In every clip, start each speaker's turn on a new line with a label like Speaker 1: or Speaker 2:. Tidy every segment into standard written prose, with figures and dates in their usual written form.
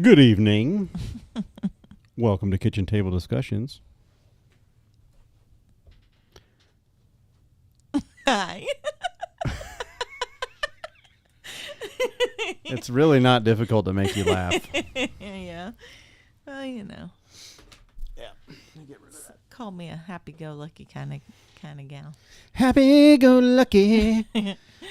Speaker 1: Good evening. Welcome to Kitchen Table Discussions.
Speaker 2: Hi.
Speaker 1: It's really not difficult to make you laugh.
Speaker 2: Yeah. Well, you know.
Speaker 1: Yeah. Get rid of that.
Speaker 2: Call me a happy-go-lucky kind of gal.
Speaker 1: Happy-go-lucky.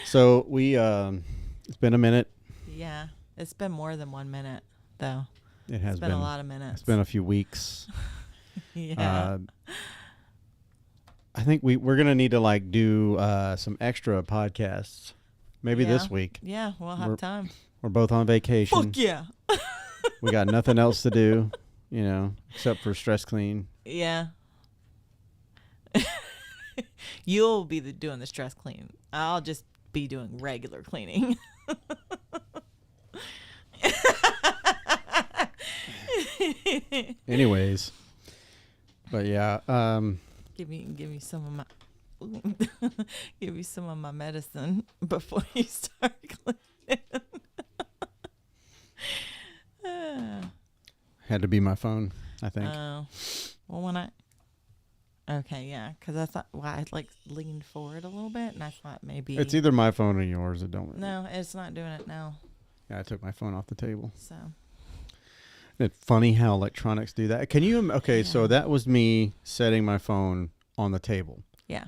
Speaker 1: So we, it's been a minute.
Speaker 2: Yeah. It's been more than 1 minute, though.
Speaker 1: It has
Speaker 2: been a lot of minutes.
Speaker 1: It's been a few weeks.
Speaker 2: Yeah.
Speaker 1: I think we're gonna need to do some extra podcasts. Maybe this week.
Speaker 2: Yeah, we'll have time.
Speaker 1: We're both on vacation.
Speaker 2: Fuck yeah.
Speaker 1: We got nothing else to do, except for stress clean.
Speaker 2: Yeah. You'll be doing the stress clean. I'll just be doing regular cleaning.
Speaker 1: Anyways, but yeah,
Speaker 2: give me some of my give you some of my medicine before you start cleaning.
Speaker 1: Had to be my phone, I think.
Speaker 2: Oh, well, okay, yeah, because I thought, I leaned forward a little bit, and I thought maybe
Speaker 1: It's either my phone or yours. It don't.
Speaker 2: No, it's not doing it now.
Speaker 1: Yeah, I took my phone off the table.
Speaker 2: So.
Speaker 1: Isn't it funny how electronics do that? Can you? Okay, so that was me setting my phone on the table.
Speaker 2: Yeah.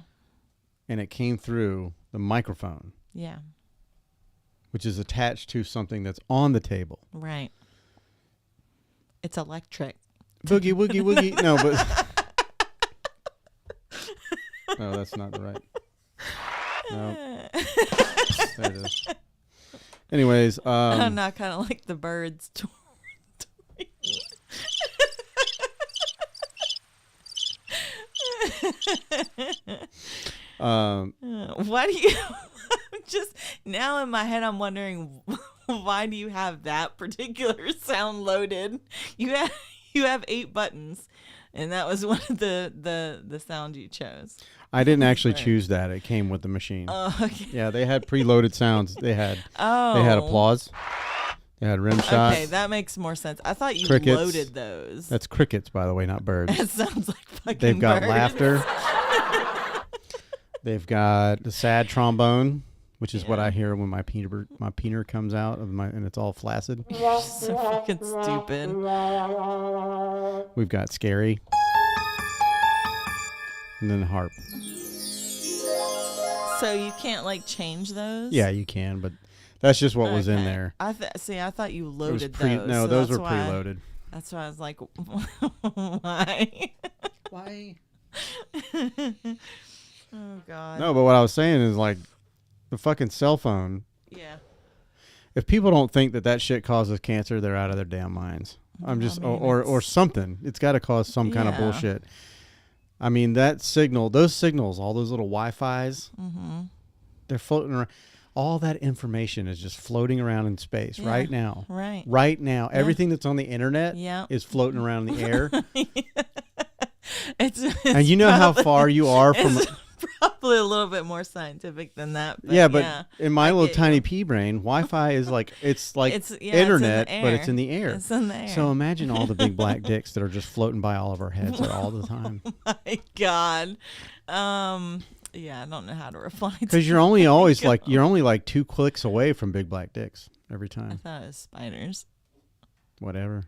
Speaker 1: And it came through the microphone.
Speaker 2: Yeah.
Speaker 1: Which is attached to something that's on the table.
Speaker 2: Right. It's electric.
Speaker 1: Boogie, woogie, woogie. No, but... No, that's not right. No. There it is. Anyways.
Speaker 2: I'm not kind of like the birds. Why do you just now in my head I'm wondering why do you have that particular sound loaded? You have 8 buttons, and that was one of the sound you chose.
Speaker 1: I didn't actually choose that. It came with the machine.
Speaker 2: Oh, okay.
Speaker 1: Yeah, they had preloaded sounds. They had applause. They had rim shots.
Speaker 2: Okay, that makes more sense. I thought you
Speaker 1: crickets.
Speaker 2: loaded those.
Speaker 1: That's crickets, by the way, not birds.
Speaker 2: That sounds like fucking
Speaker 1: They've got
Speaker 2: birds.
Speaker 1: laughter. They've got the sad trombone, which is what I hear when my peener comes out and it's all flaccid.
Speaker 2: You're so fucking stupid.
Speaker 1: We've got scary, and then the harp.
Speaker 2: So you can't change those?
Speaker 1: Yeah, you can, but that's just what was in there.
Speaker 2: I thought you loaded those.
Speaker 1: No,
Speaker 2: so
Speaker 1: those were preloaded.
Speaker 2: That's why I was like, why?
Speaker 1: Why?
Speaker 2: Oh God.
Speaker 1: No, but what I was saying is the fucking cell phone.
Speaker 2: Yeah.
Speaker 1: If people don't think that shit causes cancer, they're out of their damn minds. I'm just or something. It's got to cause some kind of bullshit. I mean, those signals, all those little Wi-Fis, they're floating around. All that information is just floating around in space right now.
Speaker 2: Right.
Speaker 1: Right now. Yeah. Everything that's on the internet is floating around in the air.
Speaker 2: It's
Speaker 1: and you know how far you are from...
Speaker 2: Probably a little bit more scientific than that.
Speaker 1: But in my little tiny pea brain, Wi-Fi is it's internet, but it's in the air.
Speaker 2: It's in the air.
Speaker 1: So imagine all the big black dicks that are just floating by all of our heads all the time.
Speaker 2: Oh my God. Yeah, I don't know how to reply to
Speaker 1: because you're only always you're only 2 clicks away from big black dicks every time.
Speaker 2: I thought it was spiders.
Speaker 1: Whatever.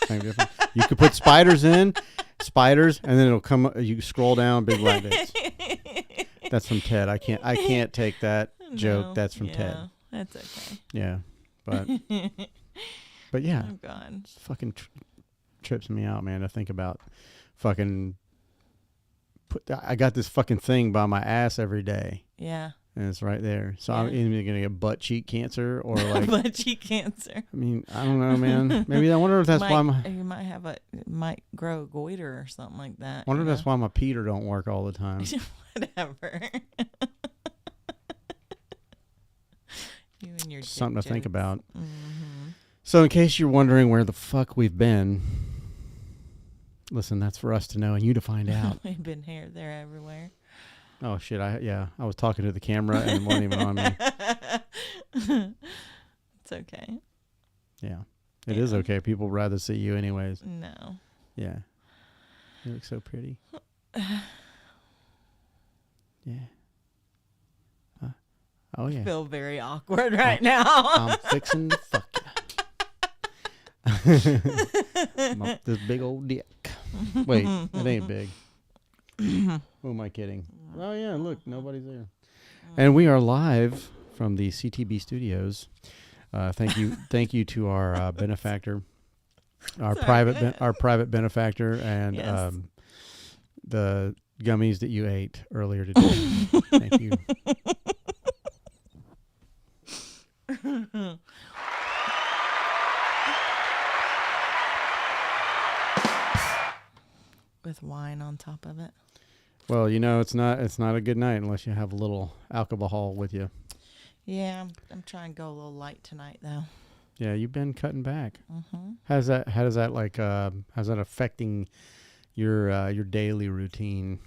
Speaker 1: Same difference. You could put spiders, and then it'll come. You scroll down, big black dicks. That's from Ted. I can't take that joke. That's from Ted.
Speaker 2: That's okay.
Speaker 1: Yeah, but yeah.
Speaker 2: Oh God.
Speaker 1: It fucking trips me out, man. To think about fucking. I got this fucking thing by my ass every day. Yeah. And it's right there. So I'm either going to get butt cheek cancer or
Speaker 2: butt cheek cancer.
Speaker 1: I mean, I don't know, man. Maybe I wonder if that's why
Speaker 2: you might grow a goiter or something like that.
Speaker 1: I wonder if that's why my Peter don't work all the time.
Speaker 2: Whatever. You and your
Speaker 1: something to think about.
Speaker 2: Mm-hmm.
Speaker 1: So in case you're wondering where the fuck we've been, listen, that's for us to know and you to find out.
Speaker 2: We've been here, there, everywhere.
Speaker 1: Oh shit! I was talking to the camera and it wasn't even on me.
Speaker 2: It's okay.
Speaker 1: Yeah. It is okay. People rather see you anyways.
Speaker 2: No.
Speaker 1: Yeah. You look so pretty. Yeah. Oh, yeah.
Speaker 2: I feel very awkward right now.
Speaker 1: I'm fixing to fuck you. Up this big old dick. Wait, it ain't big. Who am I kidding? Oh, yeah, look, nobody's there. And we are live from the CTB studios. Thank you to our benefactor, our private benefactor, and
Speaker 2: Yes.
Speaker 1: the gummies that you ate earlier today. Thank you.
Speaker 2: With wine on top of it.
Speaker 1: Well, you know, it's not a good night unless you have a little alcohol with you.
Speaker 2: Yeah, I'm trying to go a little light tonight though.
Speaker 1: Yeah, you've been cutting back.
Speaker 2: Mm-hmm.
Speaker 1: How's that how's that affecting your daily routine?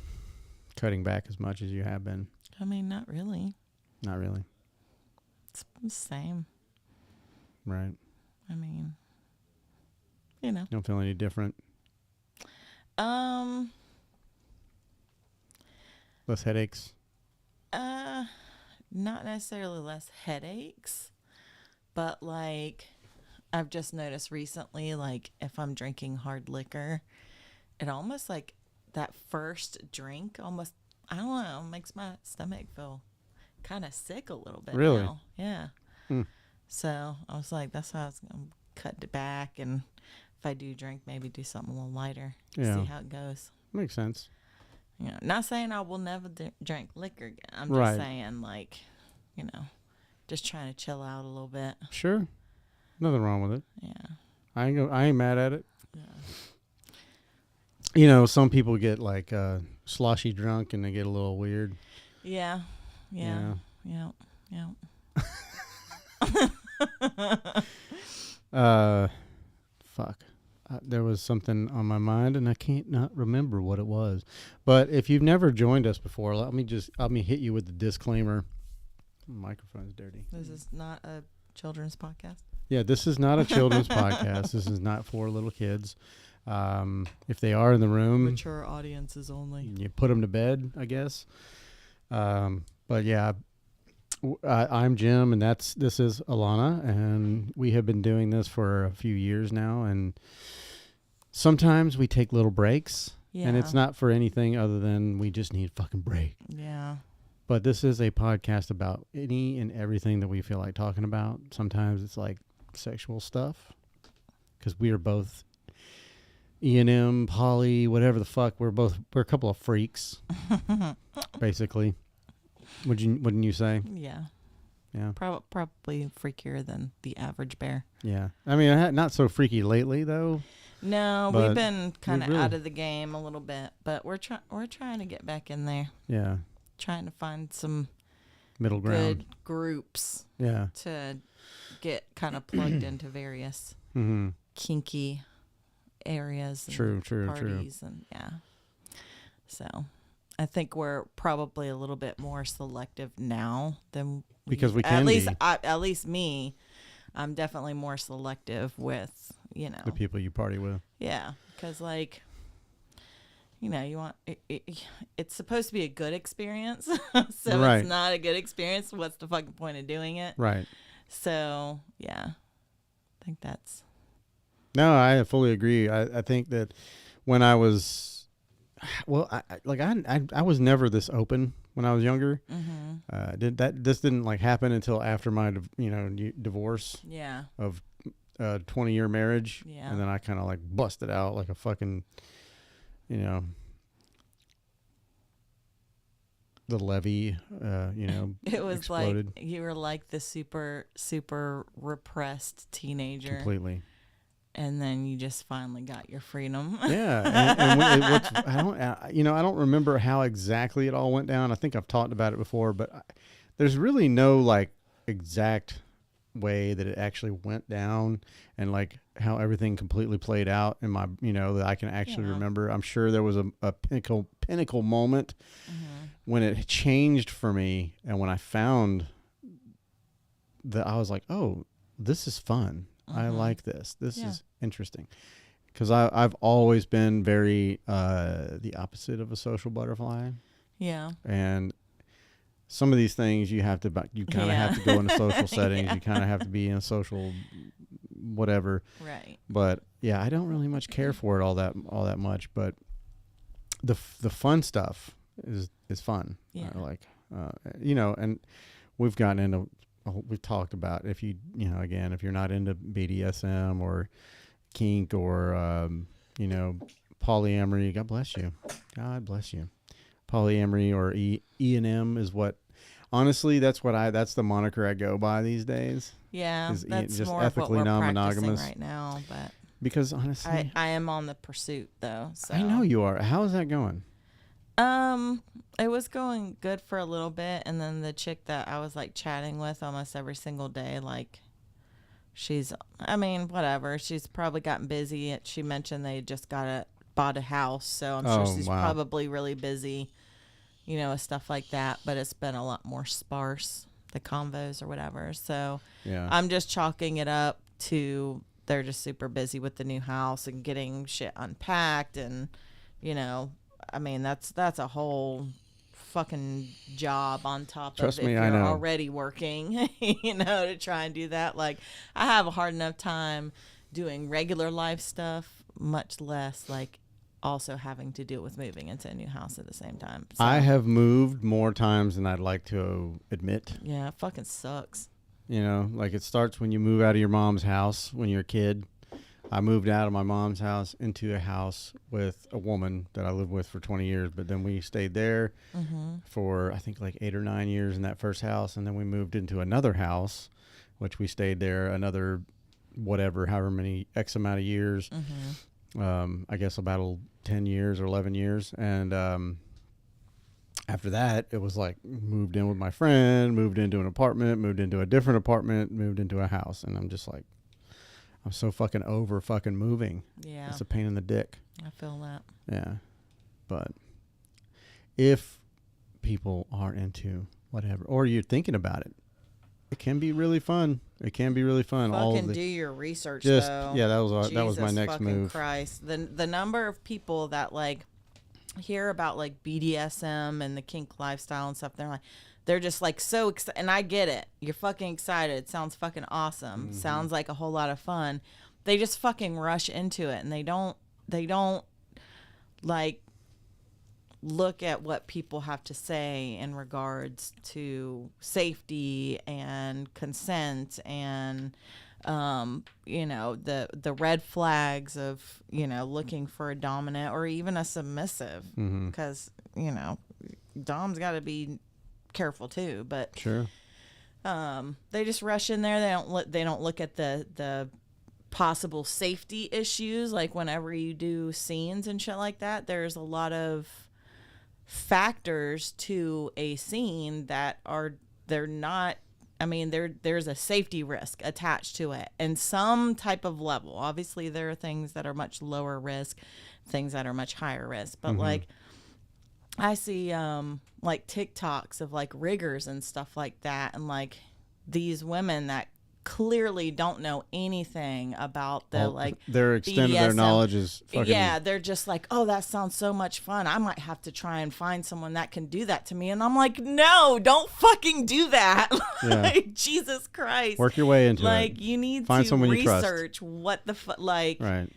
Speaker 1: Cutting back as much as you have been.
Speaker 2: I mean, not really.
Speaker 1: Not really.
Speaker 2: It's the same.
Speaker 1: Right.
Speaker 2: I mean, you know.
Speaker 1: Don't feel any different. Less headaches.
Speaker 2: Not necessarily less headaches, but like I've just noticed recently, like if I'm drinking hard liquor, it almost like that first drink almost, I don't know, makes my stomach feel kind of sick a little bit.
Speaker 1: Really?
Speaker 2: Now. Yeah.
Speaker 1: Hmm.
Speaker 2: So I was like, that's how I was going to cut it back. And if I do drink, maybe do something a little lighter.
Speaker 1: Yeah.
Speaker 2: See how it goes.
Speaker 1: Makes sense.
Speaker 2: You know, not saying I will never drink liquor again. I'm just
Speaker 1: Right.
Speaker 2: saying, like, you know, just trying to chill out a little bit.
Speaker 1: Sure. Nothing wrong with it.
Speaker 2: Yeah.
Speaker 1: I ain't mad at it.
Speaker 2: Yeah.
Speaker 1: You know, some people get like sloshy drunk and they get a little weird.
Speaker 2: Yeah. Yeah. Yeah.
Speaker 1: Fuck. There was something on my mind and I can't not remember what it was. But if you've never joined us before, let me hit you with the disclaimer. Microphone's dirty.
Speaker 2: This is not a children's podcast.
Speaker 1: Yeah, this is not a children's podcast. This is not for little kids. If they are in the room,
Speaker 2: Mature audiences only.
Speaker 1: you put them to bed, I guess. But yeah, I'm Jim, and this is Alana, and we have been doing this for a few years now, and sometimes we take little breaks, and it's not for anything other than we just need a fucking break.
Speaker 2: Yeah.
Speaker 1: But this is a podcast about any and everything that we feel like talking about. Sometimes it's like sexual stuff, because we are both E&M, poly, whatever the fuck. We're a couple of freaks, basically. Wouldn't you say?
Speaker 2: Yeah.
Speaker 1: Yeah.
Speaker 2: Probably freakier than the average bear.
Speaker 1: Yeah. I mean, not so freaky lately though.
Speaker 2: No,
Speaker 1: But
Speaker 2: we've been kind of
Speaker 1: really-
Speaker 2: out of the game a little bit, but we're trying to get back in there.
Speaker 1: Yeah.
Speaker 2: Trying to find some
Speaker 1: Middle ground.
Speaker 2: good groups
Speaker 1: Yeah.
Speaker 2: to get kind of plugged into various
Speaker 1: Mm-hmm.
Speaker 2: kinky areas and
Speaker 1: True.
Speaker 2: parties and yeah. So I think we're probably a little bit more selective now than
Speaker 1: Because we
Speaker 2: at
Speaker 1: can
Speaker 2: least
Speaker 1: be.
Speaker 2: at least me. I'm definitely more selective with, you know.
Speaker 1: The people you party with.
Speaker 2: Yeah, because like, you know, you want it's supposed to be a good experience, so
Speaker 1: Right.
Speaker 2: it's not a good experience. What's the fucking point of doing it?
Speaker 1: Right.
Speaker 2: So yeah, I think that's.
Speaker 1: No, I fully agree. I think that when I was, well, I was never this open when I was younger.
Speaker 2: Mm-hmm.
Speaker 1: This didn't like happen until after my divorce
Speaker 2: Yeah.
Speaker 1: of 20-year marriage.
Speaker 2: Yeah.
Speaker 1: And then I kind of like busted out like a fucking, the levee,
Speaker 2: It was
Speaker 1: exploded
Speaker 2: like you were like the super repressed teenager,
Speaker 1: completely.
Speaker 2: and then you just finally got your freedom.
Speaker 1: Yeah, I don't remember how exactly it all went down. I think I've talked about it before, but there's really no like exact way that it actually went down and like how everything completely played out in my, that I can actually remember. I'm sure there was a pinnacle moment when it changed for me, and when I found that I was like, oh, this is fun. I like this. This is interesting. Because I've always been very the opposite of a social butterfly.
Speaker 2: Yeah.
Speaker 1: And some of these things you kind of have to go into social settings. You kind of have to be in a social whatever.
Speaker 2: Right.
Speaker 1: But yeah, I don't really much care for it all that much. But the fun stuff is fun.
Speaker 2: Yeah.
Speaker 1: Like and we've gotten into we've talked about if you're not into BDSM or kink or polyamory. God bless you. God bless you. Polyamory or E&M is what. Honestly, that's the moniker I go by these days.
Speaker 2: Yeah, that's
Speaker 1: just
Speaker 2: more
Speaker 1: ethically
Speaker 2: of what we're
Speaker 1: non-monogamous
Speaker 2: practicing right now. But
Speaker 1: because honestly,
Speaker 2: I am on the pursuit though. So
Speaker 1: I know you are. How is that going?
Speaker 2: It was going good for a little bit, and then the chick that I was like chatting with almost every single day, like whatever. She's probably gotten busy. She mentioned they just bought a house, so I'm sure she's probably really busy, with stuff like that. But it's been a lot more sparse, the convos or whatever. So
Speaker 1: yeah,
Speaker 2: I'm just chalking it up to they're just super busy with the new house and getting shit unpacked, and that's a whole fucking job on top
Speaker 1: Trust
Speaker 2: of
Speaker 1: me,
Speaker 2: if
Speaker 1: I
Speaker 2: you're
Speaker 1: know.
Speaker 2: already working, to try and do that. Like, I have a hard enough time doing regular life stuff, much less like also having to deal with moving into a new house at the same time. So,
Speaker 1: I have moved more times than I'd like to admit.
Speaker 2: yeah, it fucking sucks.
Speaker 1: Like it starts when you move out of your mom's house when you're a kid. I moved out of my mom's house into a house with a woman that I lived with for 20 years, but then we stayed there for I think like 8 or 9 years in that first house, and then we moved into another house, which we stayed there another however many X amount of years. I guess about 10 years or 11 years, and after that it was like moved in with my friend, moved into an apartment, moved into a different apartment, moved into a house, and I'm just like, I'm so fucking over fucking moving.
Speaker 2: Yeah.
Speaker 1: It's a pain in the dick.
Speaker 2: I feel that.
Speaker 1: Yeah. But if people are into whatever, or you're thinking about it, it can be really fun. It can be really fun.
Speaker 2: Fucking do your research, though.
Speaker 1: Yeah, that was my next move.
Speaker 2: Christ. The number of people that like hear about like BDSM and the kink lifestyle and stuff, they're just like so excited, and I get it. You're fucking excited. It sounds fucking awesome. Sounds like a whole lot of fun. They just fucking rush into it, and they don't like look at what people have to say in regards to safety and consent and the red flags of looking for a dominant or even a submissive, because dom's got to be careful too, but
Speaker 1: sure.
Speaker 2: They just rush in there. They don't look at the possible safety issues. Like whenever you do scenes and shit like that, there's a lot of factors to a scene that there's a safety risk attached to it in some type of level. Obviously there are things that are much lower risk, things that are much higher risk, but like I see like TikToks of like riggers and stuff like that, and like these women that clearly don't know anything about
Speaker 1: their extent of their knowledge is fucking,
Speaker 2: they're just like, oh, that sounds so much fun. I might have to try and find someone that can do that to me. And I'm like, no, don't fucking do that. Like, Jesus Christ.
Speaker 1: Work your way into it.
Speaker 2: Like, you need
Speaker 1: find
Speaker 2: to
Speaker 1: someone
Speaker 2: research what the
Speaker 1: right.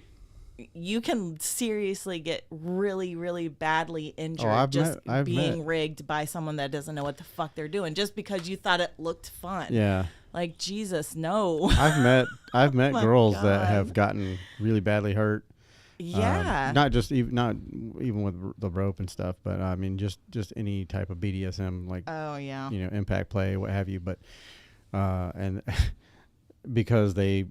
Speaker 2: You can seriously get really, really badly injured
Speaker 1: I've
Speaker 2: being
Speaker 1: met.
Speaker 2: rigged by someone that doesn't know what the fuck they're doing just because you thought it looked fun.
Speaker 1: Yeah.
Speaker 2: Like, Jesus, no.
Speaker 1: I've met
Speaker 2: Oh
Speaker 1: girls
Speaker 2: God.
Speaker 1: that have gotten really badly hurt.
Speaker 2: Yeah.
Speaker 1: Not even with the rope and stuff, but I mean just any type of BDSM, like
Speaker 2: Oh yeah.
Speaker 1: Impact play, what have you. But and because they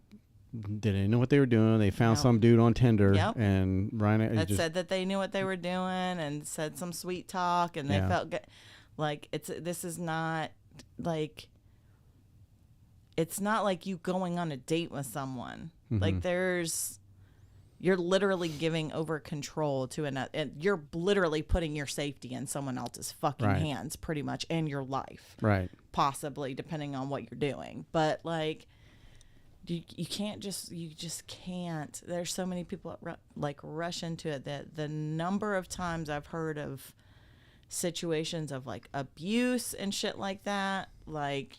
Speaker 1: didn't know what they were doing, they found some dude on Tinder and Ryan
Speaker 2: that said that they knew what they were doing and said some sweet talk, and they felt good. Like this is not like. It's not like you going on a date with someone. Like you're literally giving over control to another, and you're literally putting your safety in someone else's fucking hands, pretty much, and your life,
Speaker 1: right?
Speaker 2: Possibly, depending on what you're doing. But like, you can't just you just can't. There's so many people that like rush into it that the number of times I've heard of situations of like abuse and shit like that, like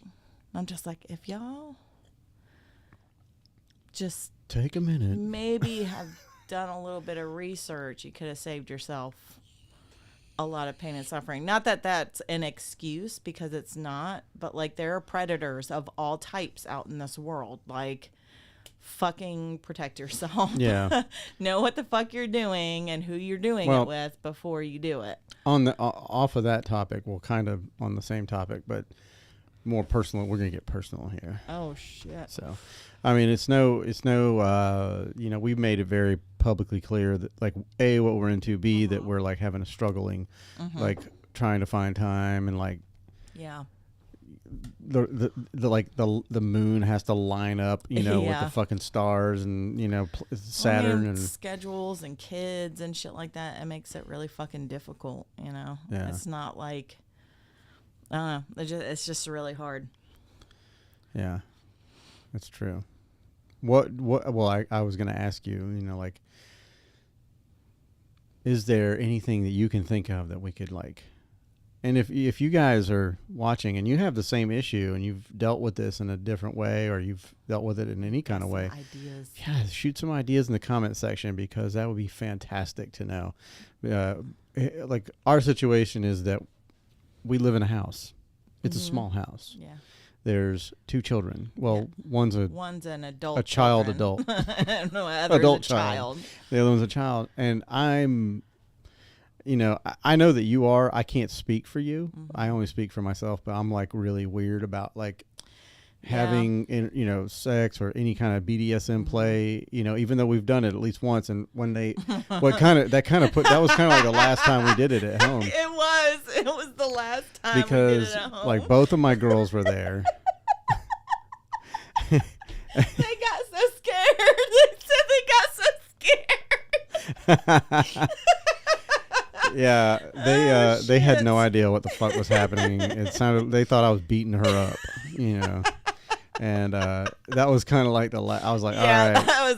Speaker 2: I'm just like, if y'all just
Speaker 1: take a minute,
Speaker 2: maybe have done a little bit of research, you could have saved yourself a lot of pain and suffering. Not that that's an excuse, because it's not, but like there are predators of all types out in this world. Like, fucking protect yourself.
Speaker 1: Yeah.
Speaker 2: Know what the fuck you're doing and who you're doing it with before you do it.
Speaker 1: On the off of that topic, well, kind of on the same topic, but more personal. We're gonna get personal here.
Speaker 2: Oh shit.
Speaker 1: So, I mean, it's no, you know, we've made it very publicly clear that, like, A, what we're into, B, that we're, like, having a struggling, like, trying to find time, and, like,
Speaker 2: yeah,
Speaker 1: the moon has to line up, you know, with the fucking stars, and, you know, Saturn, and
Speaker 2: schedules and kids and shit like that. It makes it really fucking difficult, you know.
Speaker 1: Yeah.
Speaker 2: It's not like, I don't know, it's just really hard.
Speaker 1: Yeah, that's true. Well, I was going to ask you, you know, like, is there anything that you can think of that we could, like, and if you guys are watching and you have the same issue and you've dealt with this in a different way, or you've dealt with it in any kind of way,
Speaker 2: ideas.
Speaker 1: Yeah, shoot some ideas in the comment section, because that would be fantastic to know. Like, our situation is that we live in a house. It's a small house.
Speaker 2: Yeah.
Speaker 1: There's 2 children. Well, one's
Speaker 2: an adult.
Speaker 1: A child adult.
Speaker 2: No,
Speaker 1: adult
Speaker 2: child.
Speaker 1: The other one's a child. And I'm, you know, I know that you are. I can't speak for you. I only speak for myself, but I'm, like, really weird about, like, having, you know, sex or any kind of BDSM play, you know, even though we've done it at least once. And when that was kind of like the last time we did it at home.
Speaker 2: It was the last time
Speaker 1: because,
Speaker 2: we did it at home.
Speaker 1: Like, both of my girls were there.
Speaker 2: They got so scared. They said they got so scared.
Speaker 1: Yeah, they had no idea what the fuck was happening. It sounded, they thought I was beating her up, you know. And that was kind of like I was like, all right.
Speaker 2: I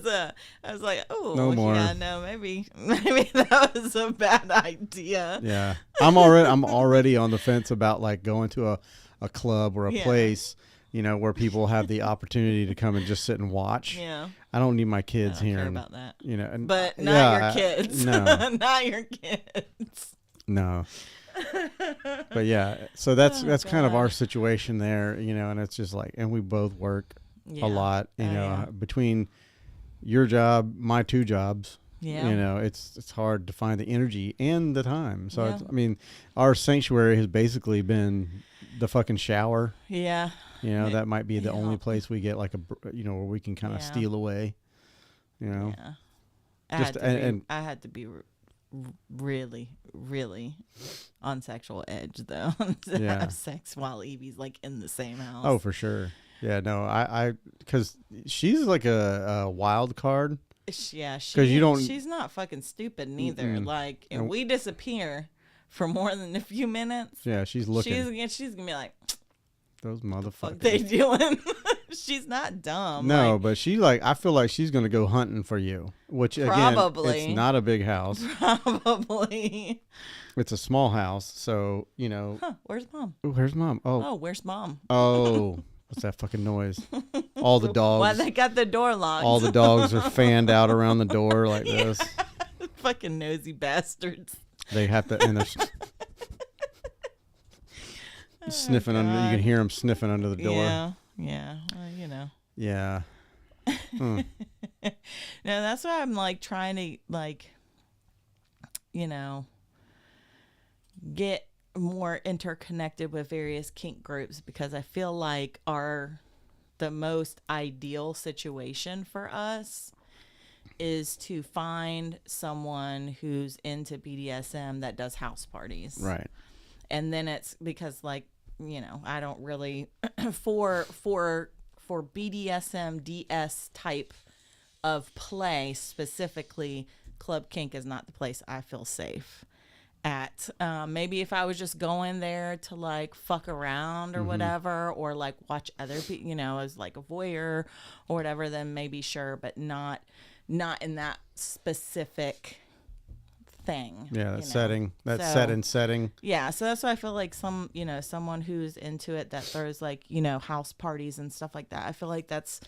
Speaker 2: was like, oh,
Speaker 1: no more.
Speaker 2: Yeah, no, maybe that was a bad idea.
Speaker 1: Yeah, I'm already on the fence about, like, going to a club or a place, you know, where people have the opportunity to come and just sit and watch.
Speaker 2: Yeah.
Speaker 1: I don't need my kids
Speaker 2: I don't
Speaker 1: here.
Speaker 2: care about that.
Speaker 1: You know, and,
Speaker 2: but not your kids.
Speaker 1: No,
Speaker 2: not your kids.
Speaker 1: No. But yeah, so that's kind of our situation there, you know, and it's just like, and we both work a lot, you know, between your job, my 2 jobs.
Speaker 2: Yeah.
Speaker 1: You know, it's hard to find the energy and the time. So it's, I mean, our sanctuary has basically been the fucking shower.
Speaker 2: Yeah.
Speaker 1: You know, that might be the only place we get, like, you know, where we can kind of steal away. You know.
Speaker 2: Yeah. I had to be really, really on sexual edge, though, to have sex while Evie's, like, in the same house.
Speaker 1: Oh, for sure. Yeah, no, I because she's like a wild card.
Speaker 2: Yeah, she's not fucking stupid neither. Like, if we disappear for more than a few minutes,
Speaker 1: she's looking.
Speaker 2: She's gonna be like,
Speaker 1: those motherfuckers.
Speaker 2: What they doing? She's not dumb.
Speaker 1: No,
Speaker 2: like,
Speaker 1: but I feel like she's gonna go hunting for you. Which,
Speaker 2: probably.
Speaker 1: Again, it's not a big house.
Speaker 2: Probably.
Speaker 1: It's a small house, so, you know.
Speaker 2: Huh, where's Mom?
Speaker 1: Ooh, where's Mom?
Speaker 2: Oh, where's Mom?
Speaker 1: Oh, what's that fucking noise? All the dogs.
Speaker 2: Why they got the door locked?
Speaker 1: All the dogs are fanned out around the door like this.
Speaker 2: Fucking nosy bastards.
Speaker 1: They have to, and they're sniffing under. You can hear them sniffing under the door.
Speaker 2: Yeah. Well, you know.
Speaker 1: Yeah.
Speaker 2: No, that's why I'm, like, trying to, like, you know, get more interconnected with various kink groups, because I feel like the most ideal situation for us is to find someone who's into BDSM that does house parties.
Speaker 1: Right.
Speaker 2: And then it's because, like, you know, I don't really for BDSM DS type of play specifically, Club Kink is not the place I feel safe. at. Maybe if I was just going there to like fuck around or whatever, or like watch other people, you know, as like a voyeur or whatever, then maybe sure, but not in that specific thing.
Speaker 1: Yeah, that setting, that set and setting.
Speaker 2: Yeah, so that's why I feel like someone who's into it that throws like, you know, house parties and stuff like that. I feel like that's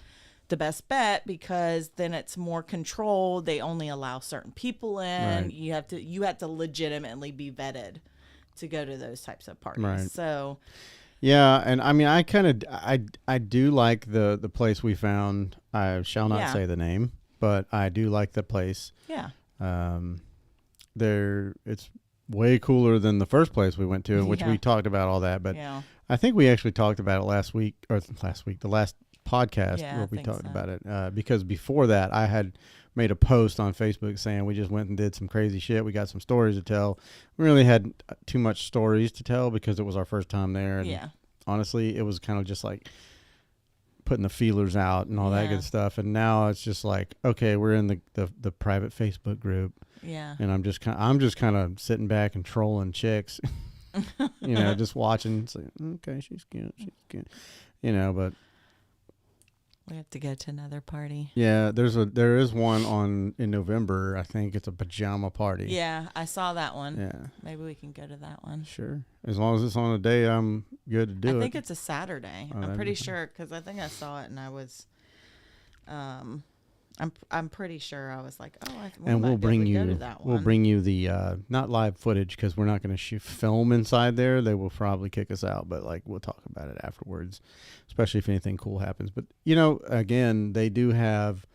Speaker 2: the best bet, because then it's more controlled. They only allow certain people in.
Speaker 1: Right.
Speaker 2: You have to legitimately be vetted to go to those types of parties.
Speaker 1: Right.
Speaker 2: So
Speaker 1: yeah, and I mean, I do like the place we found. I shall not say the name, but I do like the place.
Speaker 2: Yeah.
Speaker 1: It's way cooler than the first place we went to, in which we talked about all that. But I think we actually talked about it the last podcast where we talked about it, because before that I had made a post on Facebook saying we just went and did some crazy shit. We got some stories to tell. We really had too much stories to tell because it was our first time there. And honestly, it was kind of just like putting the feelers out and all that good stuff. And now it's just like, okay, we're in the private Facebook group. Yeah. And I'm just kind of sitting back and trolling chicks, you know, just watching. It's like, okay, she's cute. You know, but
Speaker 2: we have to go to another party.
Speaker 1: Yeah, there is one in November. I think it's a pajama party.
Speaker 2: Yeah, I saw that one.
Speaker 1: Yeah. Maybe
Speaker 2: we can go to that one.
Speaker 1: Sure. As long as it's on a day I'm good to do it.
Speaker 2: I think it's a Saturday. I'm pretty sure, because I think I saw it and I was I'm pretty sure I was like,
Speaker 1: we'll bring you the not live footage, because we're not going to film inside there. They will probably kick us out, but like we'll talk about it afterwards, especially if anything cool happens. But you know, again, they do have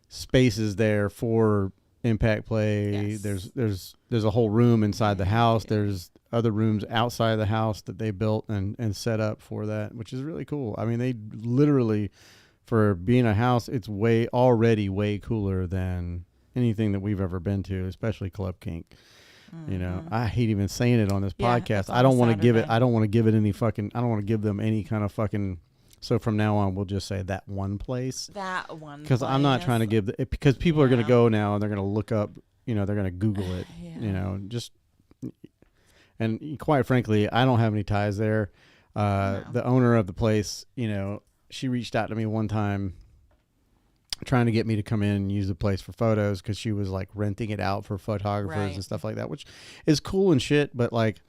Speaker 1: spaces there for impact play.
Speaker 2: Yes.
Speaker 1: There's a whole room inside the house. There's other rooms outside the house that they built and set up for that, which is really cool. I mean, they literally, for being a house, it's already way cooler than anything that we've ever been to, especially Club Kink. Mm-hmm. You know, I hate even saying it on this podcast. I don't want to give it any fucking, I don't want to give them any kind of fucking, so from now on, we'll just say that one place. Because I'm not trying to give, because people are going to go now and they're going to look up, you know, they're going to Google it, you know, and quite frankly, I don't have any ties there. No. The owner of the place, you know, she reached out to me one time trying to get me to come in and use the place for photos, because she was like renting it out for photographers and stuff like that, which is cool and shit. But like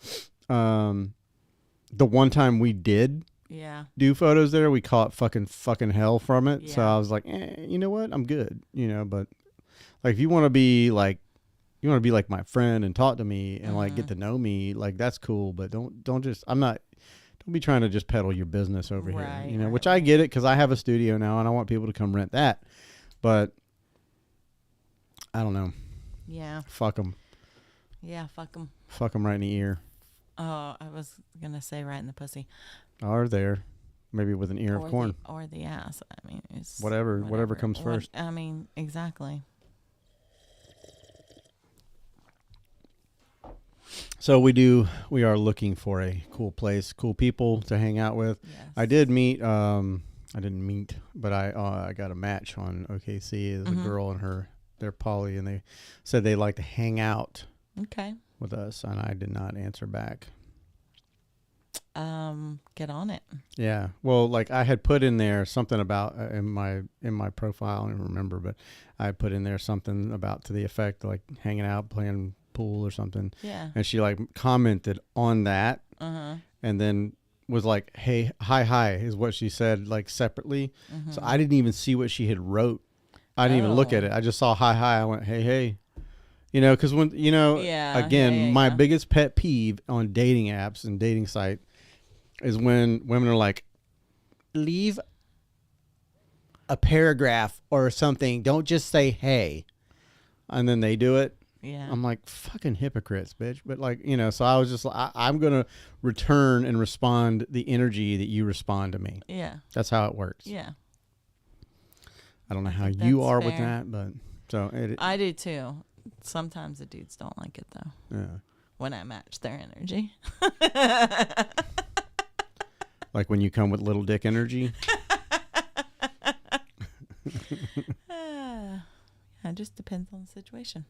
Speaker 1: the one time we did do photos there, we caught fucking hell from it. So I was like, you know what? I'm good. You know, but like if you want to be like my friend and talk to me and like get to know me, like that's cool. But don't be trying to just peddle your business over here, you know, which I get it, because I have a studio now and I want people to come rent that. But I don't know. Yeah. Fuck them.
Speaker 2: Yeah, fuck them.
Speaker 1: Fuck them right in the ear.
Speaker 2: Oh, I was going to say right in the pussy.
Speaker 1: Or there. Maybe with an ear of corn.
Speaker 2: Or the ass. I mean, it's
Speaker 1: whatever comes first.
Speaker 2: I mean, exactly.
Speaker 1: So we are looking for a cool place, cool people to hang out with. Yes. I didn't meet, but I got a match on OKC. There's a girl and they're poly, and they said they'd like to hang out with us, and I did not answer back.
Speaker 2: Get on it.
Speaker 1: Yeah. Well, like I had put in there something about in my profile, I don't remember, but I put in there something about to the effect like hanging out, playing pool or something. Yeah. And she like commented on that, and then was like, "Hey, hi," is what she said, like separately. So I didn't even see what she had wrote. I didn't even look at it. I just saw hi. I went, hey. You know, because when again, my biggest pet peeve on dating apps and dating site is when women are like, leave a paragraph or something. Don't just say hey, and then they do it. Yeah. I'm like, fucking hypocrites, bitch. But like, you know, so I was just like, I'm going to return and respond the energy that you respond to me. Yeah. That's how it works. Yeah. I don't know how you are with that, but so
Speaker 2: I do too. Sometimes the dudes don't like it though. Yeah. When I match their energy.
Speaker 1: Like when you come with little dick energy.
Speaker 2: It just depends on the situation.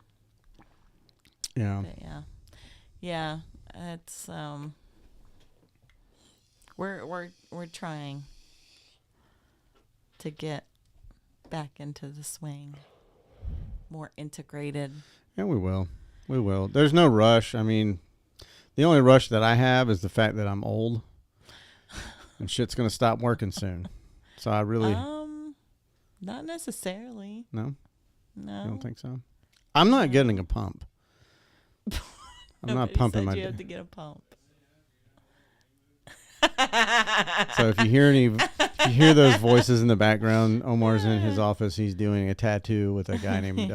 Speaker 1: Yeah.
Speaker 2: But Yeah, it's we're trying to get back into the swing, more integrated.
Speaker 1: Yeah, we will. We will. There's no rush. I mean, the only rush that I have is the fact that I'm old and shit's going to stop working soon. So I really...
Speaker 2: Not necessarily.
Speaker 1: No?
Speaker 2: No.
Speaker 1: You don't think so? I'm not getting a pump. I'm not pumping my...
Speaker 2: You have to get a pump.
Speaker 1: So if you hear those voices in the background, Omar's in his office. He's doing a tattoo with a guy named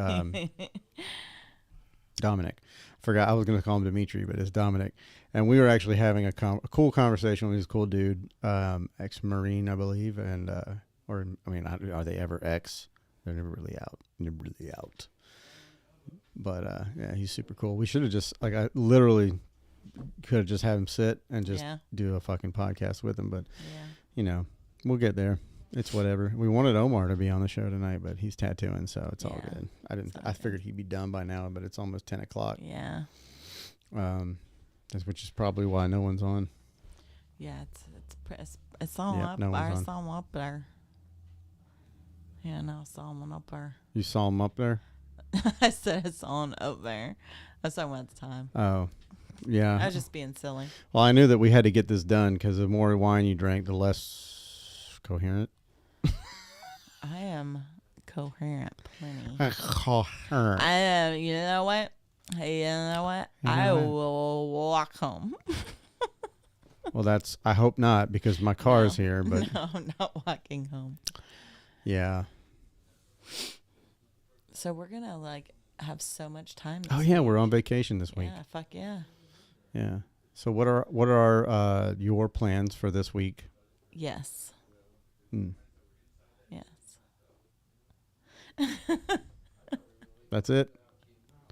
Speaker 1: Dominic. I was going to call him Dimitri, but it's Dominic. And we were actually having a cool conversation with this cool dude, ex-Marine, I believe. And, are they ever ex? They're never really out. But, yeah, he's super cool. We should have just, I literally could have just had him sit and just do a fucking podcast with him. But, we'll get there. It's whatever. We wanted Omar to be on the show tonight, but he's tattooing, so it's all good. I figured he'd be done by now, but it's almost 10 o'clock.
Speaker 2: Yeah.
Speaker 1: Which is probably why no one's on.
Speaker 2: Yeah, it's on up. I saw him up there. Yeah, no, I saw him up there.
Speaker 1: You saw him up there?
Speaker 2: I said it's on up there. That's what I went at the time.
Speaker 1: Oh, yeah.
Speaker 2: I was just being silly.
Speaker 1: Well, I knew that we had to get this done because the more wine you drank, the less coherent.
Speaker 2: I am coherent, plenty.
Speaker 1: Coherent.
Speaker 2: I am. You know what? Hey, you know what? I will walk home.
Speaker 1: Well, I hope not because my car is here. But
Speaker 2: no, I'm not walking home.
Speaker 1: Yeah.
Speaker 2: So we're gonna have so much time.
Speaker 1: Oh yeah, we're on vacation this week.
Speaker 2: Yeah, fuck yeah.
Speaker 1: Yeah. So what are your plans for this week?
Speaker 2: Yes. Yes.
Speaker 1: That's it?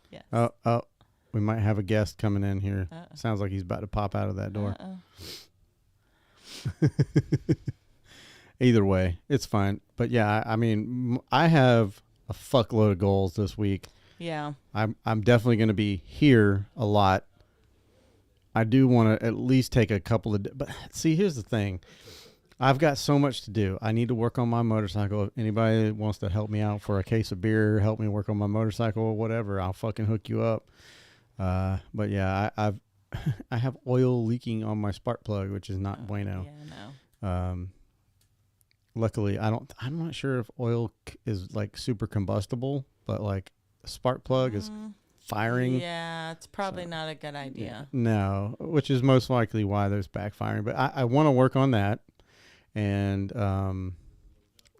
Speaker 2: Yes.
Speaker 1: Oh, we might have a guest coming in here. Sounds like he's about to pop out of that door. Either way, it's fine. But yeah, I mean, I have a fuckload of goals this week.
Speaker 2: Yeah.
Speaker 1: I'm definitely going to be here a lot. I do want to at least take a couple of... But see, here's the thing. I've got so much to do. I need to work on my motorcycle. If anybody wants to help me out for a case of beer, help me work on my motorcycle or whatever, I'll fucking hook you up. But yeah, I have oil leaking on my spark plug, which is not bueno.
Speaker 2: Yeah, no.
Speaker 1: Luckily, I'm not sure if oil is super combustible, but a spark plug is firing.
Speaker 2: Yeah, it's probably not a good idea.
Speaker 1: Yeah, no, which is most likely why there's backfiring. But I want to work on that. And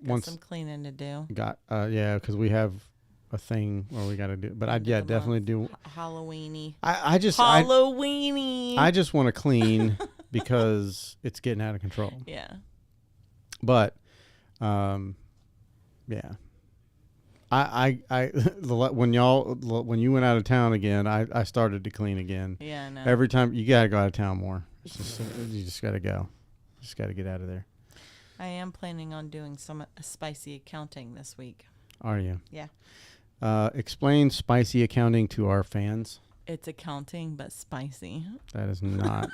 Speaker 2: once some cleaning to do.
Speaker 1: Because we have a thing where we got to do. But definitely do
Speaker 2: Halloweeny.
Speaker 1: I just
Speaker 2: Halloweeny.
Speaker 1: I just want to clean because it's getting out of control.
Speaker 2: Yeah.
Speaker 1: But, yeah. When you went out of town again, I started to clean again.
Speaker 2: Yeah, I know.
Speaker 1: Every time you gotta go out of town more. You just gotta go. Just gotta get out of there.
Speaker 2: I am planning on doing some spicy accounting this week.
Speaker 1: Are you?
Speaker 2: Yeah.
Speaker 1: Explain spicy accounting to our fans.
Speaker 2: It's accounting, but spicy.
Speaker 1: That is not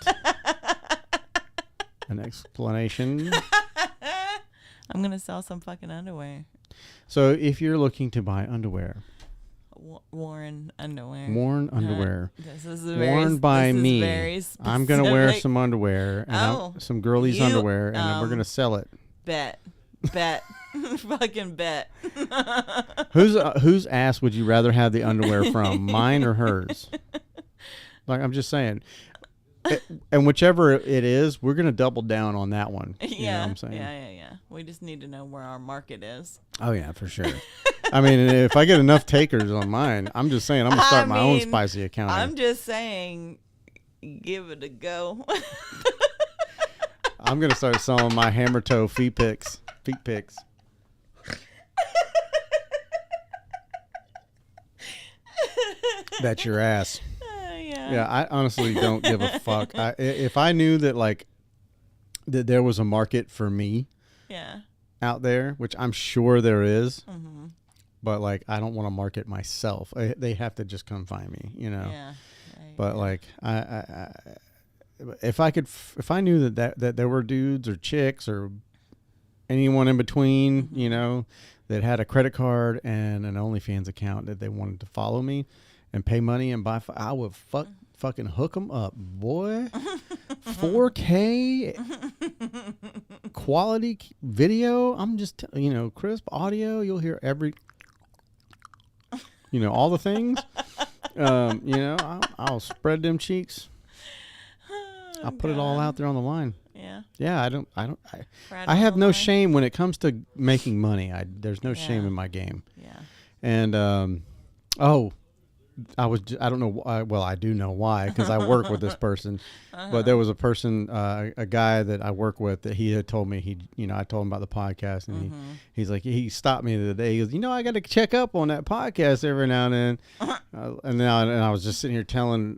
Speaker 1: an explanation.
Speaker 2: I'm going to sell some fucking underwear.
Speaker 1: So if you're looking to buy underwear.
Speaker 2: Worn underwear.
Speaker 1: Worn underwear.
Speaker 2: This is
Speaker 1: worn by me. I'm going to wear some underwear. And some girlies' underwear. And then we're going to sell it.
Speaker 2: Bet. Fucking bet.
Speaker 1: Whose ass would you rather have the underwear from? Mine or hers? I'm just saying. And whichever it is, we're going to double down on that one. You know what I'm saying?
Speaker 2: Yeah. We just need to know where our market is.
Speaker 1: Oh, yeah, for sure. I mean, if I get enough takers on mine, I'm just saying I'm going to start my own spicy accounting.
Speaker 2: I'm just saying, give it a go.
Speaker 1: I'm going to start selling my hammer toe feet pics. That's your ass. Yeah, I honestly don't give a fuck. If I knew that that there was a market for me, out there, which I'm sure there is, but I don't want to market myself. They have to just come find me, you know.
Speaker 2: Yeah.
Speaker 1: But like if I knew that there were dudes or chicks or anyone in between, that had a credit card and an OnlyFans account that they wanted to follow me and pay money and buy, I would fucking hook them up, boy. 4K quality video. I'm just, crisp audio. You'll hear every, all the things. I'll spread them cheeks. I'll put it all out there on the line.
Speaker 2: Yeah.
Speaker 1: Yeah, I have no shame when it comes to making money. There's no shame in my game.
Speaker 2: Yeah.
Speaker 1: And I don't know why. Well, I do know why, because I work with this person. But there was a person, a guy that I work with, that he had told me I told him about the podcast, and he's like, he stopped me the other day. He goes, I got to check up on that podcast every now and then. And I was just sitting here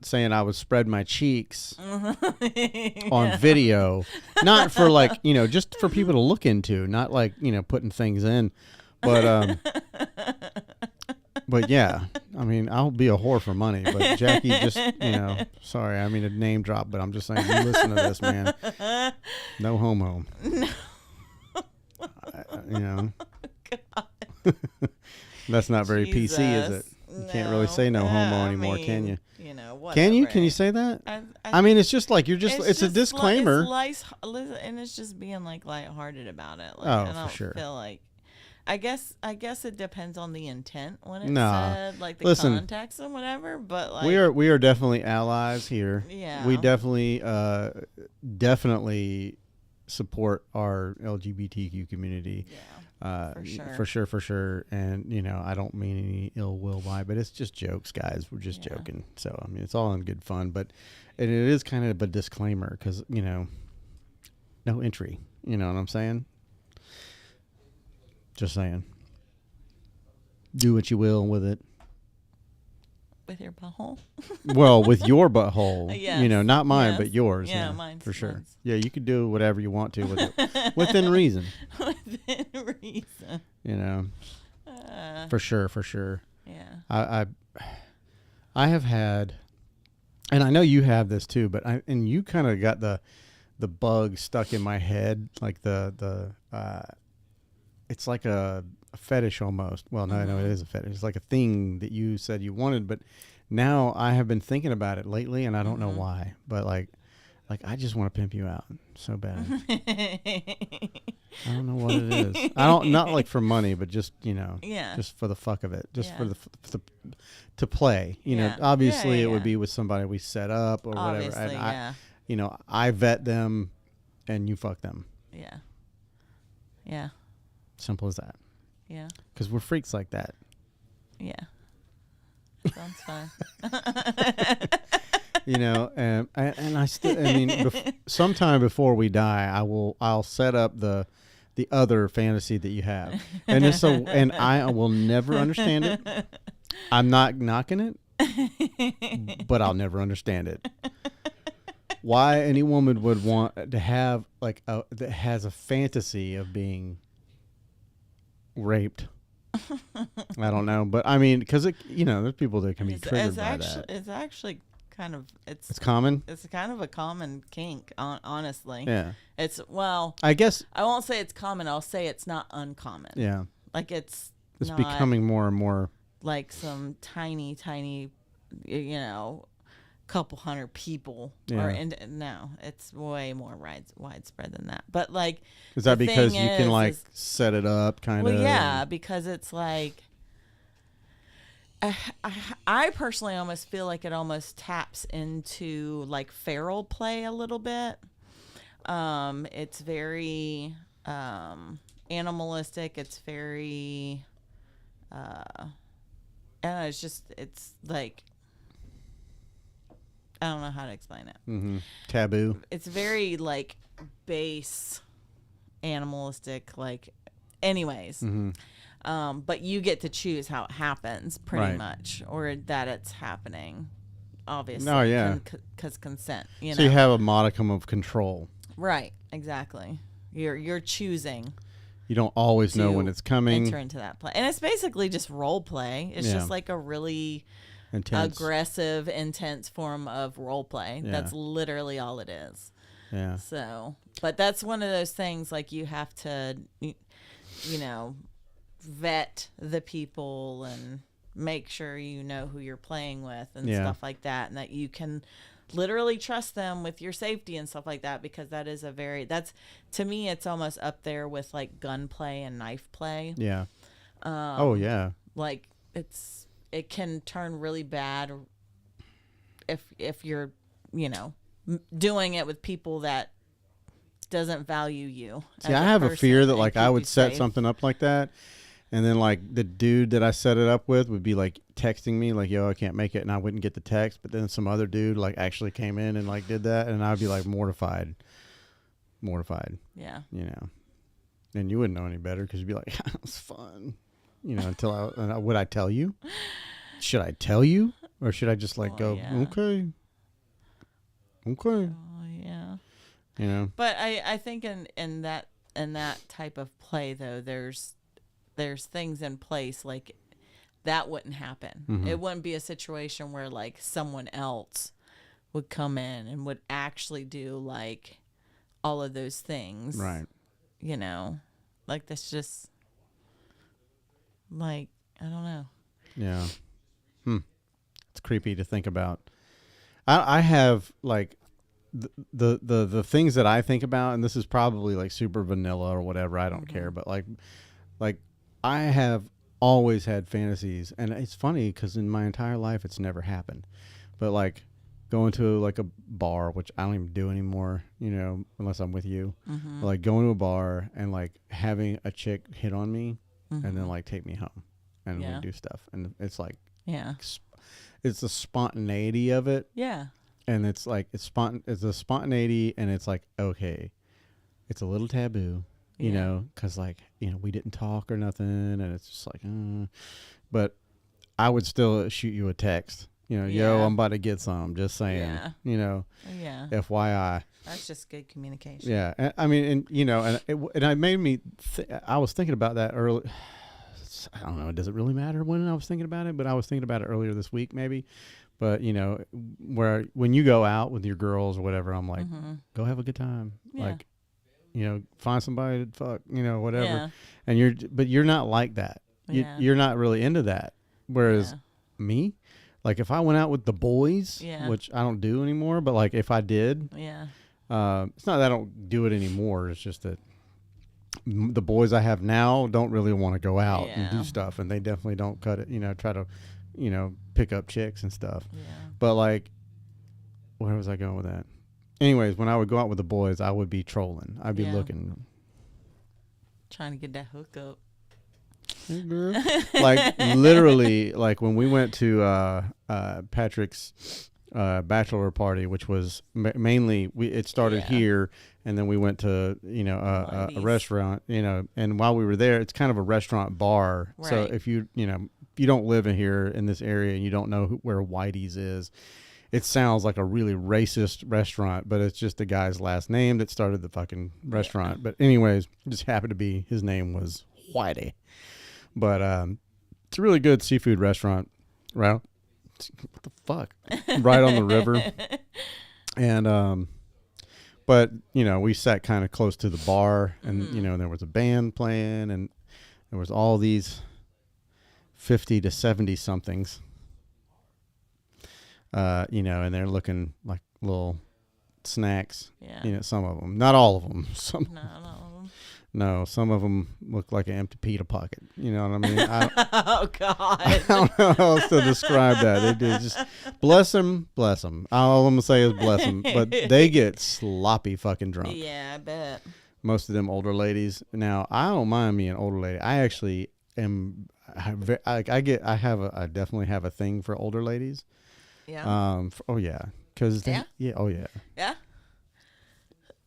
Speaker 1: saying I would spread my cheeks on video, not for like, just for people to look into, not like, putting things in, but But yeah, I mean, I'll be a whore for money. But Jackie, just, sorry, I mean a name drop, but I'm just saying, you listen to this, man. No homo. No. God. That's not very
Speaker 2: Jesus.
Speaker 1: PC, is it? You can't really say no homo anymore, can you?
Speaker 2: Whatever.
Speaker 1: Can you? Can you say that? I mean, it's just like it's a disclaimer.
Speaker 2: And it's just being like lighthearted about it. Like,
Speaker 1: I
Speaker 2: don't
Speaker 1: for sure.
Speaker 2: feel like. I guess it depends on the intent when it's said, like the context and whatever. But like
Speaker 1: we are definitely allies here.
Speaker 2: Yeah,
Speaker 1: we definitely support our LGBTQ community.
Speaker 2: Yeah,
Speaker 1: for sure. And I don't mean any ill will by, but it's just jokes, guys. We're just joking. So I mean, it's all in good fun, but it is kind of a disclaimer because no entry. You know what I'm saying? Just saying. Do what you will with it.
Speaker 2: With your butthole?
Speaker 1: Well, with your butthole.
Speaker 2: Yes.
Speaker 1: Not mine, but yours.
Speaker 2: Yeah, mine.
Speaker 1: For sure. Mine's. Yeah, you could do whatever you want to with it. Within reason.
Speaker 2: Within reason.
Speaker 1: For sure.
Speaker 2: Yeah.
Speaker 1: I have had, and I know you have this too, but and you kind of got the bug stuck in my head, like it's like a fetish almost. Well, no, it is a fetish. It's like a thing that you said you wanted, but now I have been thinking about it lately, and I don't know why. But like I just want to pimp you out so bad. I don't know what it is. Not like for money, but just just for the fuck of it, just for to play. Obviously it would be with somebody we set up or whatever. And I vet them, and you fuck them.
Speaker 2: Yeah. Yeah.
Speaker 1: Simple as that.
Speaker 2: Yeah.
Speaker 1: Because we're freaks like that.
Speaker 2: Yeah. Sounds fun.
Speaker 1: And I still, sometime before we die, I'll set up the other fantasy that you have, and and I will never understand it. I'm not knocking it, but I'll never understand it. Why any woman would want to have that has a fantasy of being raped. I don't know, but I mean, because there's people that can be triggered by that.
Speaker 2: It's actually kind of
Speaker 1: it's common.
Speaker 2: It's kind of a common kink, honestly.
Speaker 1: Yeah.
Speaker 2: I
Speaker 1: guess
Speaker 2: I won't say it's common. I'll say it's not uncommon.
Speaker 1: Yeah.
Speaker 2: Like it's
Speaker 1: becoming more and more
Speaker 2: like some tiny, couple hundred people.
Speaker 1: Yeah.
Speaker 2: No, it's way more widespread than that. But like,
Speaker 1: is that because you can set it up kind of?
Speaker 2: Well, yeah, because it's like, I personally almost feel like it almost taps into like feral play a little bit. It's very animalistic. It's very, it's like, I don't know how to explain it.
Speaker 1: Mm-hmm. Taboo.
Speaker 2: It's very like base, animalistic. Like, anyways.
Speaker 1: Mm-hmm.
Speaker 2: But you get to choose how it happens, pretty much, or that it's happening. Obviously.
Speaker 1: Oh yeah.
Speaker 2: Because consent.
Speaker 1: So you have a modicum of control.
Speaker 2: Right. Exactly. You're choosing.
Speaker 1: You don't always know when it's coming.
Speaker 2: Enter into that play, and it's basically just role play. It's just like a really aggressive, intense form of role play.
Speaker 1: Yeah.
Speaker 2: That's literally all it is.
Speaker 1: Yeah.
Speaker 2: So, but that's one of those things, like, you have to, vet the people and make sure you know who you're playing with and stuff like that, and that you can literally trust them with your safety and stuff like that, because that is that's, to me, it's almost up there with like gunplay and knife play.
Speaker 1: Yeah. Oh yeah.
Speaker 2: Like, it can turn really bad if you're, doing it with people that doesn't value you.
Speaker 1: See, I have a fear that like I would set something up like that, and then like the dude that I set it up with would be like texting me like, "Yo, I can't make it," and I wouldn't get the text. But then some other dude like actually came in and like did that, and I'd be like mortified.
Speaker 2: Yeah.
Speaker 1: And you wouldn't know any better because you'd be like, "It was fun," until would I tell you? Should I tell you, or should I just like go, okay?
Speaker 2: Oh, yeah. But I think in that type of play, though, there's things in place like that wouldn't happen.
Speaker 1: Mm-hmm.
Speaker 2: It wouldn't be a situation where like someone else would come in and would actually do like all of those things.
Speaker 1: Right.
Speaker 2: Like, that's just like, I don't know.
Speaker 1: Yeah. It's creepy to think about. I have like the things that I think about, and this is probably like super vanilla or whatever, I don't care, but like I have always had fantasies, and it's funny because in my entire life it's never happened, but like going to like a bar, which I don't even do anymore, unless I'm with you, but like going to a bar and like having a chick hit on me and then like take me home and we do stuff, and it's like it's the spontaneity of it.
Speaker 2: Yeah.
Speaker 1: And it's like, it's a spontaneity, and it's like, okay, it's a little taboo, because like, we didn't talk or nothing, and it's just like, but I would still shoot you a text, yo, I'm about to get some, just saying, FYI.
Speaker 2: That's just good communication.
Speaker 1: Yeah. And, I mean, and it made me, I was thinking about that early. I don't know. Does it really matter when I was thinking about it? But I was thinking about it earlier this week, maybe. But, when you go out with your girls or whatever, I'm like, go have a good time.
Speaker 2: Yeah.
Speaker 1: Like, find somebody to fuck, whatever.
Speaker 2: Yeah.
Speaker 1: And you're not like that. You're not really into that. Whereas me, like if I went out with the boys, which I don't do anymore, but like if I did, it's not that I don't do it anymore. It's just that the boys I have now don't really want to go out and do stuff, and they definitely don't cut it, try to, pick up chicks and stuff.
Speaker 2: Yeah.
Speaker 1: But like, where was I going with that? Anyways, when I would go out with the boys, I would be trolling. I'd be looking.
Speaker 2: Trying to get that hookup.
Speaker 1: Like literally, like when we went to Patrick's bachelor party, which was mainly it started here, and then we went to a restaurant, and while we were there, it's kind of a restaurant bar. Right. So if you don't live in here in this area and you don't know where Whitey's is, it sounds like a really racist restaurant, but it's just the guy's last name that started the fucking restaurant. Yeah. But anyways, it just happened to be his name was Whitey. But it's a really good seafood restaurant, right? What the fuck? Right on the river. And but we sat kind of close to the bar, and there was a band playing, and there was all these 50 to 70 somethings, and they're looking like little snacks. Yeah. Some of them, not all of them. Some.
Speaker 2: No, not all of them.
Speaker 1: No, some of them look like an empty pita pocket. You know what I mean?
Speaker 2: Oh God!
Speaker 1: I don't know how else to describe that. They do just bless them. All I'm gonna say is bless them. But they get sloppy fucking drunk.
Speaker 2: Yeah, I bet.
Speaker 1: Most of them older ladies. Now I don't mind me an older lady. I actually am. I definitely have a thing for older ladies.
Speaker 2: Yeah.
Speaker 1: Oh yeah. Cause
Speaker 2: yeah.
Speaker 1: Yeah. Oh yeah.
Speaker 2: Yeah.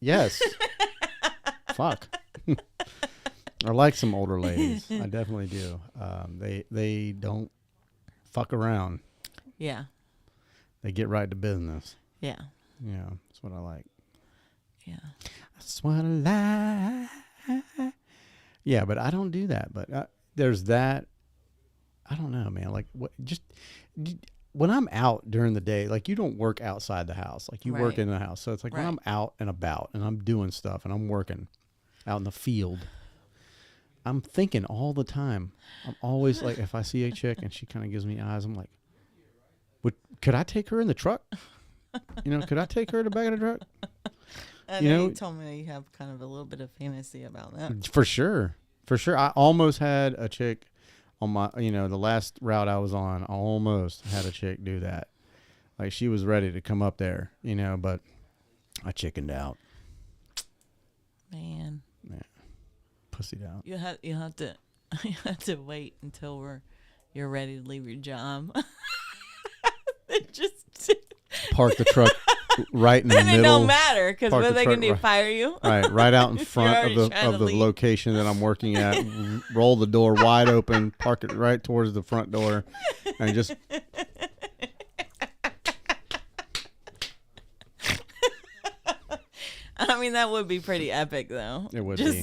Speaker 1: Yes. Fuck. I like some older ladies. I definitely do. They don't fuck around.
Speaker 2: Yeah.
Speaker 1: They get right to business.
Speaker 2: Yeah.
Speaker 1: Yeah, that's what I like.
Speaker 2: Yeah.
Speaker 1: That's what I like. Yeah, but I don't do that. But there's that. I don't know, man. Like what? Just when I'm out during the day, like you don't work outside the house, like you work in the house. So it's like when I'm out and about and I'm doing stuff and I'm working out in the field, I'm thinking all the time. I'm always like, if I see a chick and she kind of gives me eyes, I'm like, could I take her in the truck? Could I take her in the back of the truck?
Speaker 2: You told me you have kind of a little bit of fantasy about that.
Speaker 1: For sure. I almost had a chick on my, the last route I was on, I almost had a chick do that. Like she was ready to come up there, but I chickened out.
Speaker 2: Man.
Speaker 1: Yeah. Pussied out.
Speaker 2: You have to wait until you're ready to leave your job. Just
Speaker 1: park the truck right in the middle.
Speaker 2: Then it don't matter because what are they going to do? Fire you?
Speaker 1: Right out in front of the location that I'm working at. Roll the door wide open, park it right towards the front door, and just.
Speaker 2: I mean, that would be pretty epic, though.
Speaker 1: It would
Speaker 2: just
Speaker 1: be.